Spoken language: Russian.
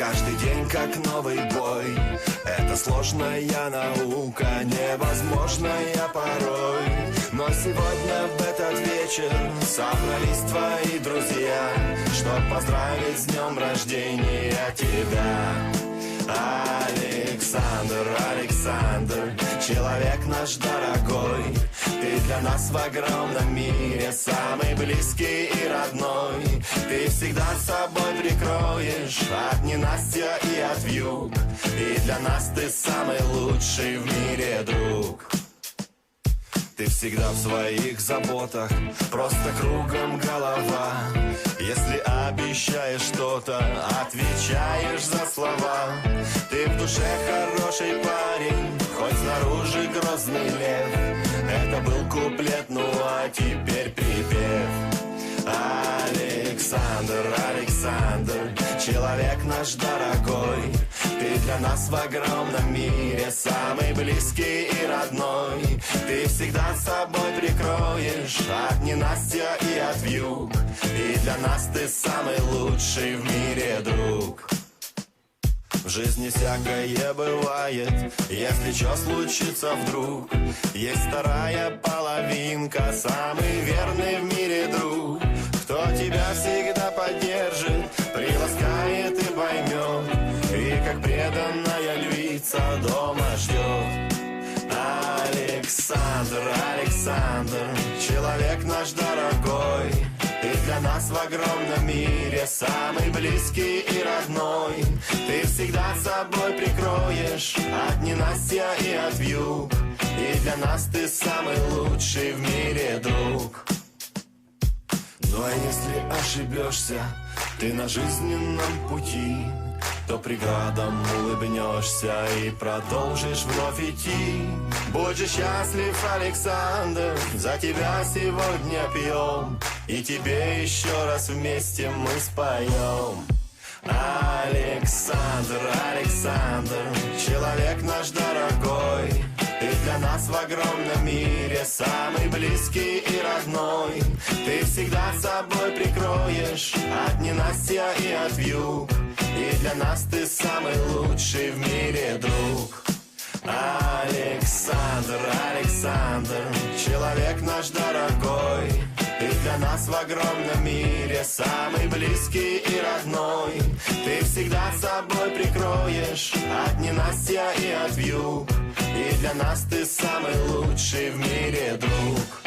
Каждый день как новый бой. Это сложная наука, невозможная порой. Но сегодня в этот вечер собрались твои друзья, чтоб поздравить с днем рождения тебя. Александр, Александр, человек наш дорогой, ты для нас в огромном мире самый близкий и родной. Ты всегда с собой прикроешь от ненастья и от вьюг, и для нас ты самый лучший в мире друг. Ты всегда в своих заботах, просто кругом голова. Если обещаешь что-то, отвечаешь за слова. Ты в душе хороший парень, хоть снаружи грозный лев. Это был куплет, ну а теперь припев. Александр, Александр, человек наш дорогой, ты для нас в огромном мире самый близкий и родной. Ты всегда с собой прикроешь от ненастья и от вьюг, и для нас ты самый лучший в мире друг. В жизни всякое бывает, если что случится вдруг. Есть вторая половинка, самый верный в мире друг, кто тебя всегда поддержит, приласкает и поймет, и как преданная львица дома ждет. Александр, Александр, человек наш дорогой, ты для нас в огромном мире самый близкий и родной. Ты всегда с собой прикроешь от ненастья и от вьюг, и для нас ты самый лучший в мире друг. Ну а если ошибешься ты на жизненном пути, то преградам улыбнешься и продолжишь вновь идти. Будь же счастлив, Александр, за тебя сегодня пьем, и тебе еще раз вместе мы споем. Александр, Александр, человек наш дорогой, ты для нас в огромном мире самый близкий и родной. Ты всегда с собой прикроешь от ненастья и от вьюг, и для нас ты самый лучший в мире друг. Александр, Александр, человек наш дорогой, ты для нас в огромном мире самый близкий и родной. Ты всегда с собой прикроешь от ненастья и от вьюг, и для нас ты самый лучший в мире друг.